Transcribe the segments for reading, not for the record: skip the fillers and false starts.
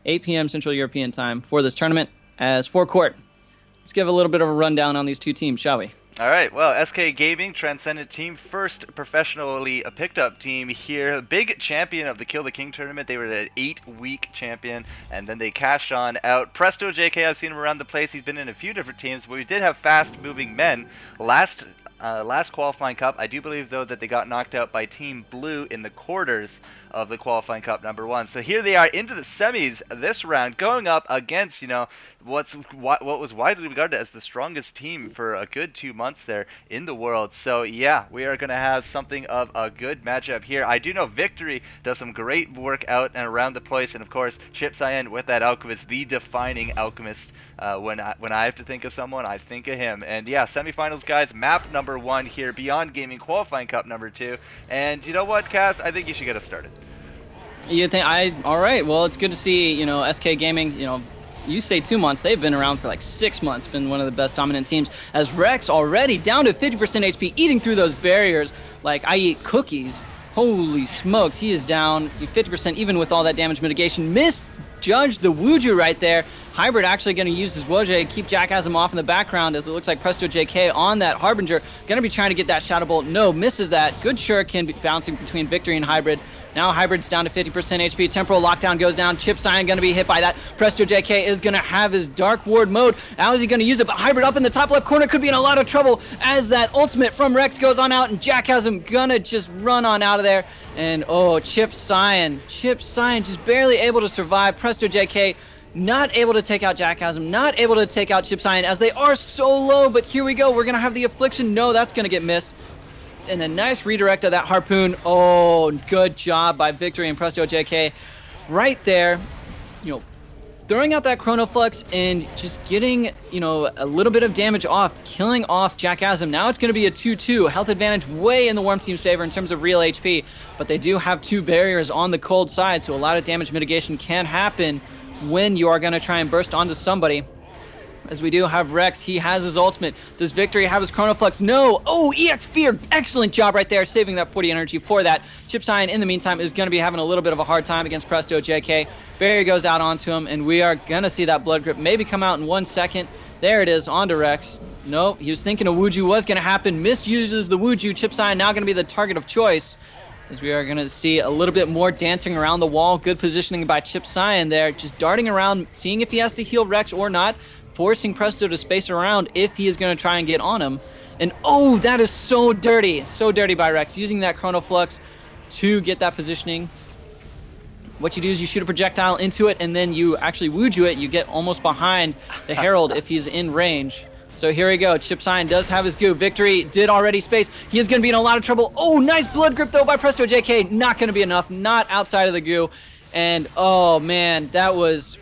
8 p.m. Central European time for this tournament as FourCourt. Let's give a little bit of a rundown on these two teams, shall we? All right, well, SK Gaming, Transcendent team, first professionally picked up team here. Big champion of the Kill the King tournament. They were an 8-week champion, and then they cashed on out. Presto JK, I've seen him around the place. He's been in a few different teams, but we did have fast-moving men. Last qualifying cup, I do believe, though, that they got knocked out by Team Blue in the quarters of the qualifying cup #1. So here they are into the semis this round, going up against, you know, what was widely regarded as the strongest team for a good 2 months there in the world. So yeah, we are going to have something of a good matchup here. I do know Victory does some great work out and around the place, and of course Chip Cyan with that Alchemist, the defining Alchemist. When I have to think of someone, I think of him. And yeah, semifinals, guys, map #1 here, BeyondGaming qualifying cup #2. And you know what, Cass? I think you should get us started. You think all right, well, it's good to see, you know, SK Gaming, you know, you say 2 months, they've been around for like 6 months, been one of the best dominant teams, as Rex already down to 50% HP, eating through those barriers like I eat cookies. Holy smokes, he is down 50% even with all that damage mitigation. Misjudged the Wuju right there. Hybrid actually going to use his Woj, keep Jackhasm off in the background as it looks like Presto JK on that Harbinger. Going to be trying to get that Shadow Bolt. No, misses that. Good Shuriken bouncing between Victory and Hybrid. Now Hybrid's down to 50% HP. Temporal Lockdown goes down. Chip Cyan going to be hit by that. Presto JK is going to have his Dark Ward mode. How is he going to use it? But Hybrid up in the top left corner could be in a lot of trouble as that ultimate from Rex goes on out, and Jackhasm going to just run on out of there. And oh, Chip Cyan just barely able to survive. Presto JK not able to take out Jackhasm, not able to take out Chip Cyan as they are so low. But here we go. We're going to have the Affliction. No, that's going to get missed. And a nice redirect of that Harpoon. Oh, good job by Victory and Presto JK right there. You know, throwing out that Chrono Flux and just getting, you know, a little bit of damage off, killing off Jackhasm. Now it's going to be a 2-2. Health advantage way in the Worm team's favor in terms of real HP, but they do have 2 barriers on the cold side, so a lot of damage mitigation can happen when you are going to try and burst onto somebody. As we do have Rex, he has his ultimate. Does Victory have his Chrono Flux? No! Oh, EX Fear! Excellent job right there, saving that 40 energy for that. Chip Cyan, in the meantime, is going to be having a little bit of a hard time against Presto JK. Barrier goes out onto him, and we are going to see that Blood Grip maybe come out in 1 second. There it is, onto Rex. Nope, he was thinking a Wuju was going to happen. Misuses the Wuju. Chip Cyan now going to be the target of choice, as we are going to see a little bit more dancing around the wall. Good positioning by Chip Cyan there, just darting around, seeing if he has to heal Rex or not. Forcing Presto to space around if he is going to try and get on him. And oh, that is so dirty. So dirty by Rex, using that Chrono Flux to get that positioning. What you do is you shoot a projectile into it, and then you actually Wuju it. You get almost behind the Herald if he's in range. So here we go. Chip Cyan does have his goo. Victory did already space. He is going to be in a lot of trouble. Oh, nice Blood Grip, though, by Presto JK. Not going to be enough. Not outside of the goo. And oh, man, that was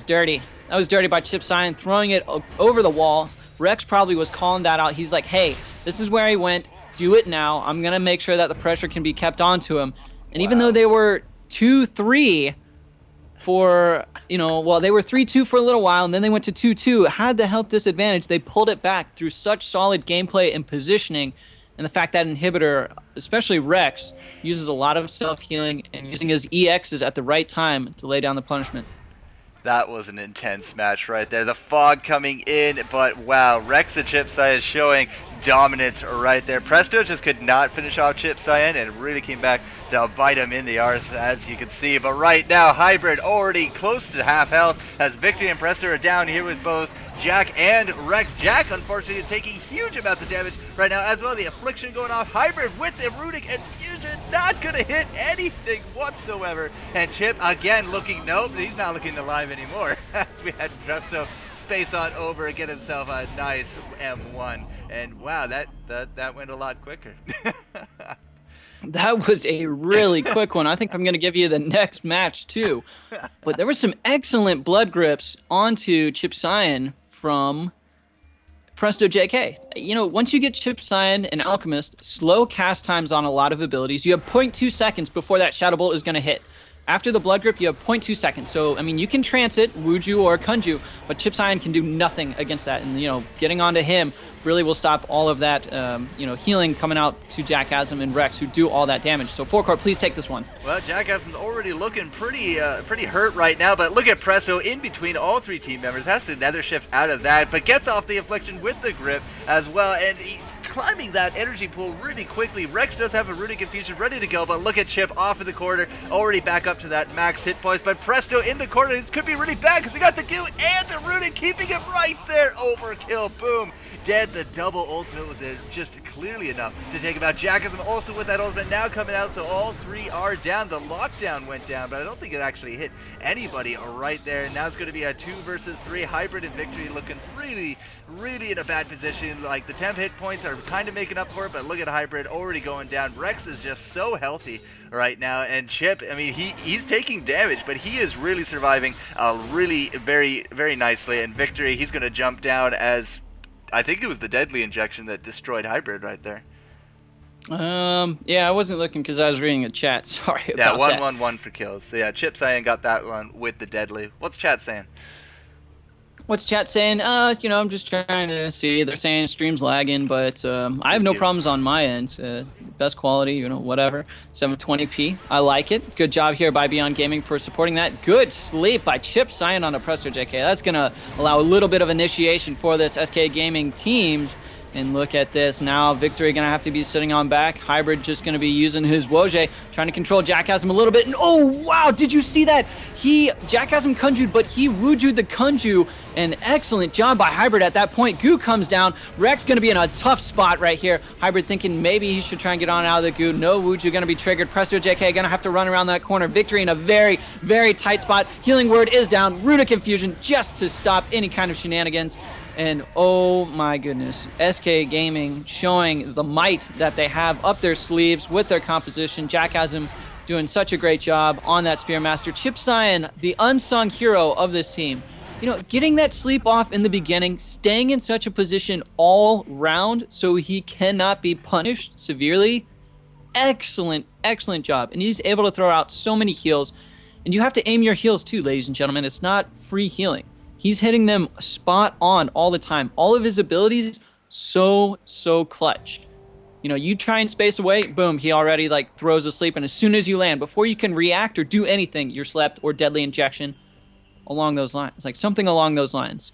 dirty. That was dirty by Chip Cyan, throwing it over the wall. Rex probably was calling that out. He's like, hey, this is where he went. Do it now. I'm going to make sure that the pressure can be kept onto him. And even though they were 2-3 for, you know, well, they were 3-2 for a little while, and then they went to 2-2, had the health disadvantage. They pulled it back through such solid gameplay and positioning. And the fact that Inhibitor, especially Rex, uses a lot of self-healing and using his EXs at the right time to lay down the punishment. That was an intense match right there. The fog coming in, but wow, Rex and Chip Cyan showing dominance right there. Presto just could not finish off Chip Cyan and really came back to bite him in the arse, as you can see. But right now, Hybrid already close to half health as Victory and Presto are down here with both Jack and Rex. Jack, unfortunately, is taking huge amounts of damage right now as well. The Affliction going off. Hybrid with the Runic and Fusion, not going to hit anything whatsoever. And Chip, again, looking, nope, he's not looking alive anymore. We had Presto space on over and get himself a nice M1. And wow, that went a lot quicker. That was a really quick one. I think I'm going to give you the next match, too. But there were some excellent blood grips onto Chip Cyan from Presto JK. You know, once you get Chip Cyan and Alchemist, slow cast times on a lot of abilities. You have 0.2 seconds before that Shadow Bolt is going to hit. After the blood grip, you have 0.2 seconds. So, I mean, you can trance it, Wuju or Kunju, but Chip Cyan can do nothing against that. And, you know, getting onto him really will stop all of that, you know, healing coming out to Jackhasm and Rex, who do all that damage. So, FourCourt, please take this one. Well, Jackhasm's already looking pretty hurt right now, but look at Presto in between all three team members. Has to nether shift out of that, but gets off the Affliction with the grip as well, and he's climbing that energy pool really quickly. Rex does have a Runic Infusion ready to go, but look at Chip off of the corner, already back up to that max hit points, but Presto in the corner. This could be really bad because we got the Goo and the Runic keeping him right there. Overkill, boom. Dead. The double ultimate was just clearly enough to take him out. Jackhasm also with that ultimate now coming out, so all three are down. The lockdown went down, but I don't think it actually hit anybody right there. Now it's going to be a 2 versus 3. Hybrid and Victory looking really in a bad position. Like, the temp hit points are kind of making up for it, but look at Hybrid already going down. Rex is just so healthy right now, and Chip, I mean, he's taking damage, but he is really surviving really very nicely. And Victory, he's going to jump down as I think it was the deadly injection that destroyed Hybrid right there. Yeah, I wasn't looking because I was reading a chat. Sorry about that. Yeah, 1-1-1 for kills. So yeah, Chip Cyan got that one with the deadly. What's chat saying? What's chat saying? You know, I'm just trying to see. They're saying stream's lagging, but I have no problems on my end. Best quality, you know, whatever. 720p. I like it. Good job here by BeyondGaming for supporting that. Good sleep by Chip Cyan on a Presto JK. That's going to allow a little bit of initiation for this SK Gaming team. And look at this. Now Victory going to have to be sitting on back. Hybrid just going to be using his Woj, trying to control Jackhasm a little bit. And oh, wow, did you see that? Jackhasm Kunju'd, but he Wuju'd the Kunju. An excellent job by Hybrid at that point. Goo comes down. Rex going to be in a tough spot right here. Hybrid thinking maybe he should try and get on out of the Goo. No, Wuju going to be triggered. Presto JK going to have to run around that corner. Victory in a very tight spot. Healing Word is down. Runic Infusion just to stop any kind of shenanigans. And oh my goodness, SK Gaming showing the might that they have up their sleeves with their composition. Jackhasm doing such a great job on that Spearmaster. Chip Cyan, the unsung hero of this team. You know, getting that sleep off in the beginning, staying in such a position all round so he cannot be punished severely. Excellent job. And he's able to throw out so many heals. And you have to aim your heals too, ladies and gentlemen. It's not free healing. He's hitting them spot on all the time. All of his abilities, so clutch. You know, you try and space away, boom, he already like throws asleep. And as soon as you land, before you can react or do anything, you're slept or deadly injection along those lines. Like something along those lines.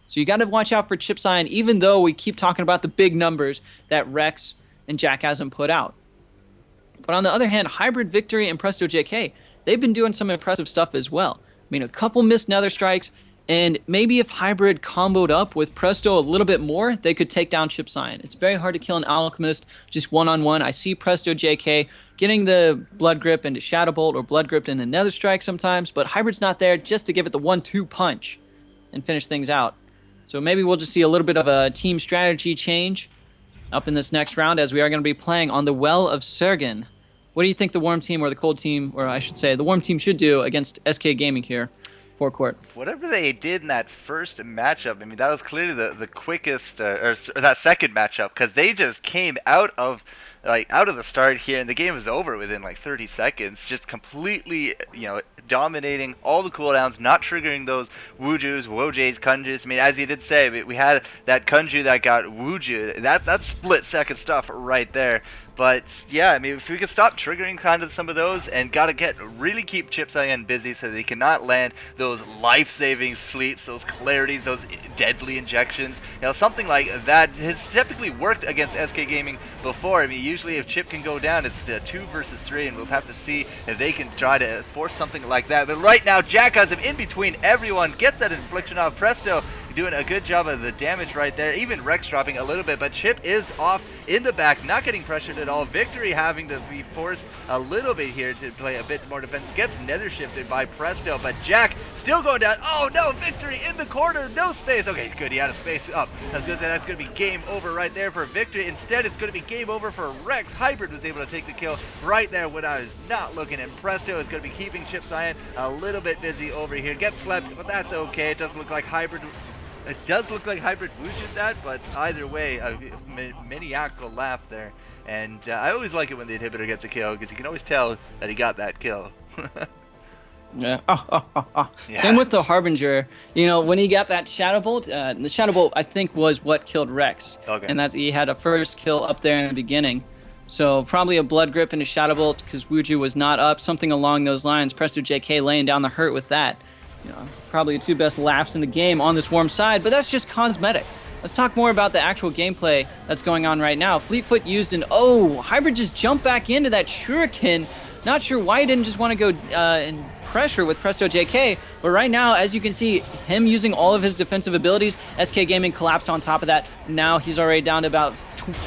So you got to watch out for Chip Cyan, even though we keep talking about the big numbers that Rex and Jackhasm put out. But on the other hand, Hybrid, Victory, and Presto JK, they've been doing some impressive stuff as well. I mean, a couple missed nether strikes. And maybe if Hybrid comboed up with Presto a little bit more, they could take down Chip Cyan. It's very hard to kill an Alchemist just one-on-one. I see Presto JK getting the Blood Grip into Shadow Bolt or Blood Grip into Nether Strike sometimes, but Hybrid's not there just to give it the 1-2 punch and finish things out. So maybe we'll just see a little bit of a team strategy change up in this next round as we are going to be playing on the Well of Sergen. What do you think the Warm Team or the Cold Team, or I should say the Warm Team should do against SK Gaming here? FourCourt. Whatever they did in that first matchup, I mean, that was clearly the quickest, or that second matchup, because they just came out of the start here, and the game was over within like 30 seconds, just completely, you know, dominating all the cooldowns, not triggering those Wujus, Wojs, Kunjus. I mean, as you did say, we had that Kunju that got Wuju. That's split second stuff right there. But yeah, I mean, if we could stop triggering kind of some of those and really keep Chip Cyan busy so they cannot land those life-saving sleeps, those clarities, those deadly injections. You know, something like that has typically worked against SK Gaming before. I mean, usually if Chip can go down, it's a 2 versus 3, and we'll have to see if they can try to force something like that. But right now, Jackhasm in between everyone gets that infliction off. Presto doing a good job of the damage right there. Even Rex dropping a little bit, but Chip is off in the back, not getting pressured at all. Victory having to be forced a little bit here to play a bit more defense. Gets nether shifted by Presto, but Jack still going down. Oh no, Victory in the corner, no space. Okay, good, he had a space up. That's good. That's going to be game over right there for Victory. Instead, it's going to be game over for Rex. Hybrid was able to take the kill right there when I was not looking, and Presto is going to be keeping Chip Cyan a little bit busy over here. Gets slept, but that's okay. It doesn't look like Hybrid. It does look like Hybrid boosted that, but either way, a maniacal laugh there. And I always like it when the inhibitor gets a kill, because you can always tell that he got that kill. Yeah. Yeah. Same with the Harbinger. You know, when he got that Shadow Bolt, the Shadow Bolt I think was what killed Rex. Okay. And that he had a first kill up there in the beginning. So probably a Blood Grip and a Shadow Bolt because Wuju was not up, something along those lines. Presto JK laying down the hurt with that. You know, probably the two best laps in the game on this warm side, but that's just cosmetics. Let's talk more about the actual gameplay that's going on right now. Fleetfoot used an Hybrid just jumped back into that Shuriken. Not sure why he didn't just want to go and pressure with Presto JK, but right now, as you can see, him using all of his defensive abilities, SK Gaming collapsed on top of that. Now he's already down to about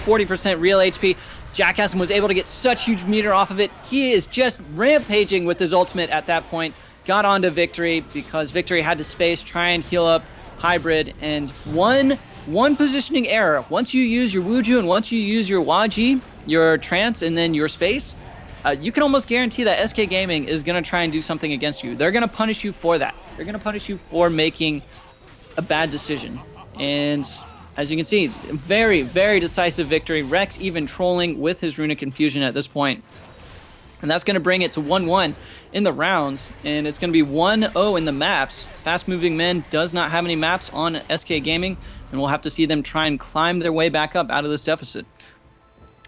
40% real HP. Jackass was able to get such huge meter off of it. He is just rampaging with his ultimate at that point. Got onto Victory because Victory had to space, try and heal up Hybrid, and one positioning error. Once you use your Wuju and once you use your Waji, your Trance, and then your space, you can almost guarantee that SK Gaming is going to try and do something against you. They're going to punish you for that. They're going to punish you for making a bad decision. And as you can see, very, very decisive victory. Rex even trolling with his Runic Infusion at this point. And that's going to bring it to 1-1 in the rounds. And it's going to be 1-0 in the maps. Fast Moving Men does not have any maps on SK Gaming. And we'll have to see them try and climb their way back up out of this deficit.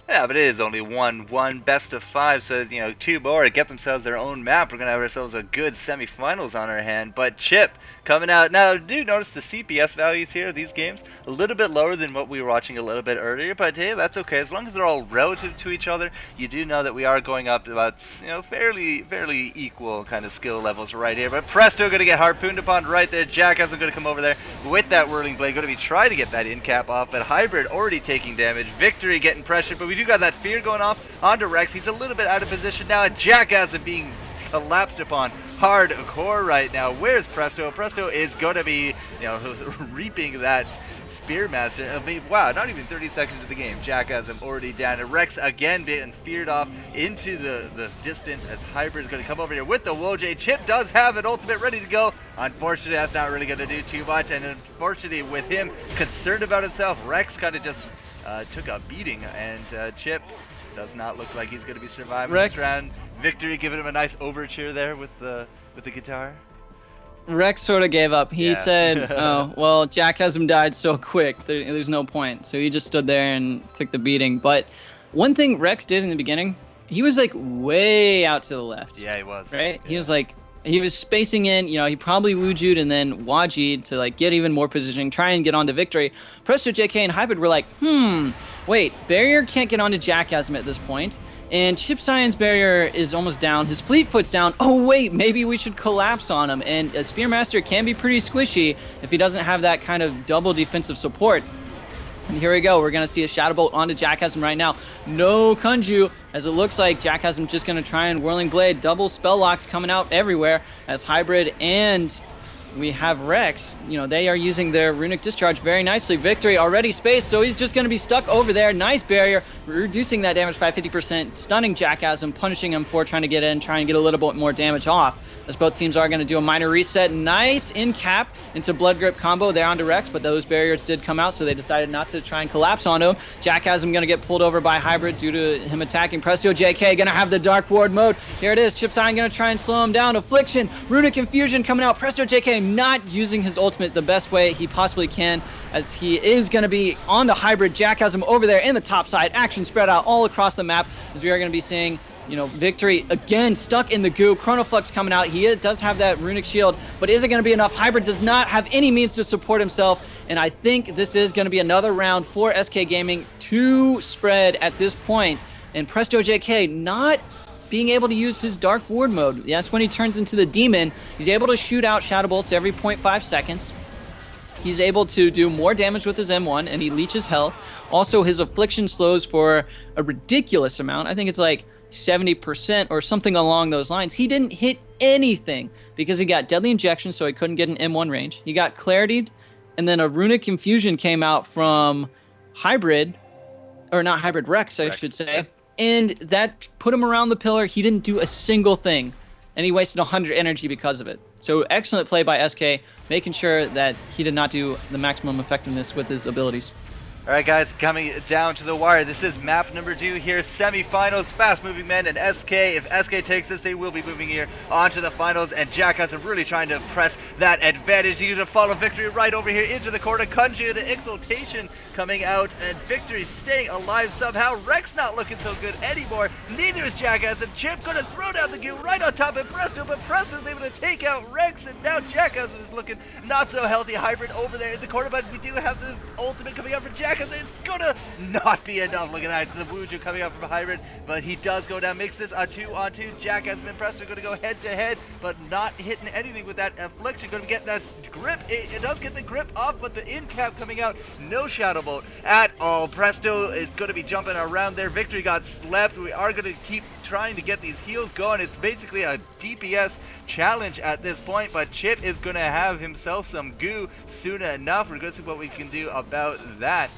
Yeah, but it is only 1-1, best of 5, so, you know, 2 more get themselves their own map. We're going to have ourselves a good semifinals on our hand. But Chip coming out. Now, do notice the CPS values here, these games, a little bit lower than what we were watching a little bit earlier, but hey, that's okay. As long as they're all relative to each other, you do know that we are going up about, you know, fairly equal kind of skill levels right here. But Presto going to get harpooned upon right there. Jackass is going to come over there with that Whirling Blade, going to be trying to get that in cap off, but Hybrid already taking damage. Victory getting pressured, but we do got that fear going off onto Rex. He's a little bit out of position now, and Jackass is being collapsed upon hardcore right now. Where's Presto? Presto is going to be, you know, reaping that Spearmaster. I mean, wow, not even 30 seconds of the game. Jackass is already down, and Rex again being feared off into the distance as Hybrid is going to come over here with the Woj. Chip does have an ultimate ready to go. Unfortunately, that's not really going to do too much, and unfortunately with him concerned about himself, Rex kind of just took a beating, and Chip does not look like he's going to be surviving this round. Victory giving him a nice overture there with the guitar. Rex sort of gave up. He said, oh, well, Jack hasn't died so quick. There's no point. So he just stood there and took the beating. But one thing Rex did in the beginning, he was like way out to the left. Yeah, he was. Right? Yeah. He was like, he was spacing in, you know, he probably Wuju'd and then Waji'd to like get even more positioning, try and get onto Victory. Presto JK and Hybrid were like, wait, Barrier can't get onto Jackasm at this point. And Chip Cyan's barrier is almost down. His Fleetfoot's down. Oh, wait, maybe we should collapse on him. And a Spearmaster can be pretty squishy if he doesn't have that kind of double defensive support. And here we go. We're going to see a Shadow Bolt onto Jackassm right now. No Kunju, as it looks like Jackassm just going to try and Whirling Blade. Double spell locks coming out everywhere as Hybrid and we have Rex. You know, they are using their Runic Discharge very nicely. Victory already spaced, so he's just going to be stuck over there. Nice barrier, reducing that damage by 50%, stunning Jackassm, punishing him for trying to get in, trying to get a little bit more damage off. As both teams are going to do a minor reset. Nice in cap into Blood Grip combo there onto Rex, but those barriers did come out, so they decided not to try and collapse onto him. Jackassm going to get pulled over by Hybrid due to him attacking. Presto JK going to have the Dark Ward mode. Here it is. Chip Cyan going to try and slow him down. Affliction, Runic Infusion coming out. Presto JK not using his ultimate the best way he possibly can, as he is going to be on the Hybrid. Jackassm over there in the top side. Action spread out all across the map, as we are going to be seeing, you know, Victory again stuck in the goo. Chronoflux coming out. He does have that Runic Shield, but is it going to be enough? Hybrid does not have any means to support himself, and I think this is going to be another round for SK Gaming to spread at this point. And Presto JK not being able to use his Dark Ward mode. That's when he turns into the Demon. He's able to shoot out Shadow Bolts every 0.5 seconds. He's able to do more damage with his M1, and he leeches health. Also, his Affliction slows for a ridiculous amount. I think it's like 70% or something along those lines. He didn't hit anything because he got Deadly Injection, so he couldn't get an M1 range. He got Clarity'd, and then a Runic Infusion came out from Hybrid, or not Hybrid, Rex, I should say, and that put him around the pillar. He didn't do a single thing, and he wasted 100 energy because of it. So excellent play by SK, making sure that he did not do the maximum effectiveness with his abilities. Alright guys, coming down to the wire. This is map number 2 here, semi-finals, fast moving men and SK. If SK takes this, they will be moving here onto the finals, and Jackass are really trying to press that advantage. He's going to follow Victory right over here into the corner. Kunju, the exultation coming out, and Victory staying alive somehow. Rex not looking so good anymore. Neither is Jackass, and Chip going to throw down the goo right on top of Presto, but Presto's able to take out Rex, and now Jackass is looking not so healthy. Hybrid over there in the corner, but we do have the ultimate coming out for Jackass. It's gonna not be enough. Look at that, the Wuju coming out from Hybrid, but he does go down. Makes this a 2-on-2. Jackass and Presto gonna go head to head, but not hitting anything with that affliction. Gonna get that grip. It does get the grip off, but the in cap coming out, no Shadow Bolt at all. Presto is gonna be jumping around there. Victory got slept. We are gonna keep trying to get these heals going. It's basically a DPS challenge at this point, but Chip is gonna have himself some goo soon enough. We're gonna see what we can do about that.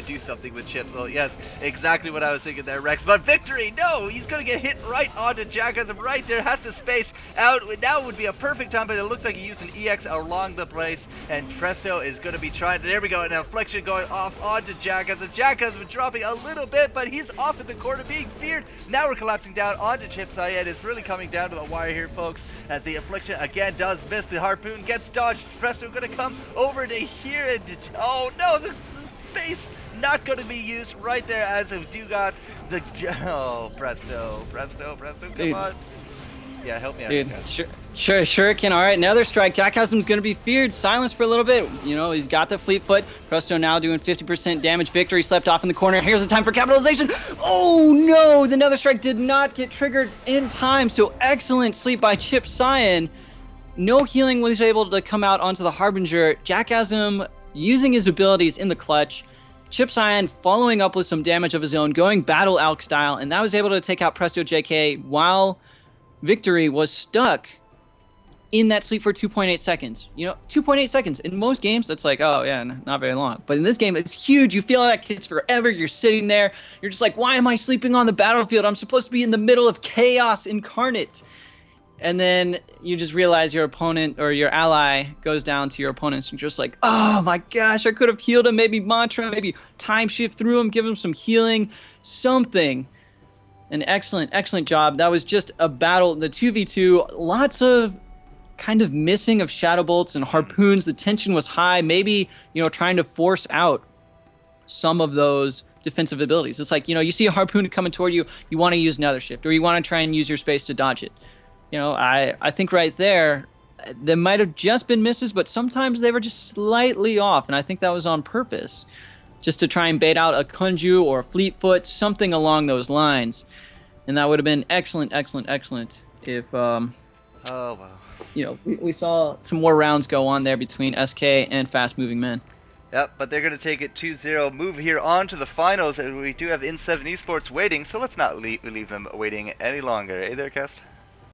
Do something with Chip. So yes, exactly what I was thinking there, Rex. But Victory, no, he's gonna get hit right onto Jackass right there. Has to space out. Now would be a perfect time, but it looks like he used an EX along the place, and Presto is gonna be trying. There we go, an affliction going off onto Jackass. And Jackass was dropping a little bit, but he's off in the corner being feared. Now we're collapsing down onto Chip Syed. It's really coming down to the wire here, folks, as the affliction again does miss. The harpoon gets dodged. Presto gonna come over to here, and oh no, the space not going to be used right there, as if you got the Presto, come Dude. on. Yeah, help me out. Dude, sure can. All right, another strike. Jackhasm's going to be feared. Silence for a little bit. You know, he's got the fleet foot. Presto now doing 50% damage. Victory slept off in the corner. Here's the time for capitalization. Oh, no. The Nether Strike did not get triggered in time. So excellent sleep by Chip Cyan. No healing was able to come out onto the Harbinger. Jackhasm using his abilities in the clutch. Chip Cyan following up with some damage of his own, going Battle Alk style, and that was able to take out Presto JK while Victory was stuck in that sleep for 2.8 seconds. You know, 2.8 seconds. In most games, that's like, oh, yeah, not very long. But in this game, it's huge. You feel like it's forever. You're sitting there. You're just like, why am I sleeping on the battlefield? I'm supposed to be in the middle of chaos incarnate. And then you just realize your opponent or your ally goes down to your opponents. And you're just like, oh my gosh, I could have healed him. Maybe Mantra, maybe time shift through him, give him some healing, something. An excellent job. That was just a battle. The 2v2, lots of kind of missing of Shadow Bolts and Harpoons. The tension was high. Maybe, you know, trying to force out some of those defensive abilities. It's like, you know, you see a Harpoon coming toward you, you want to use Nether Shift, or you want to try and use your space to dodge it. You know, I think right there, there might have just been misses, but sometimes they were just slightly off, and I think that was on purpose, just to try and bait out a Kunju or a Fleetfoot, something along those lines. And that would have been excellent if, Oh, wow. you know, we saw some more rounds go on there between SK and Fast Moving Men. Yep, but they're going to take it 2-0, move here on to the finals, and we do have In7 Esports waiting, so let's not leave them waiting any longer. Hey there, Kest?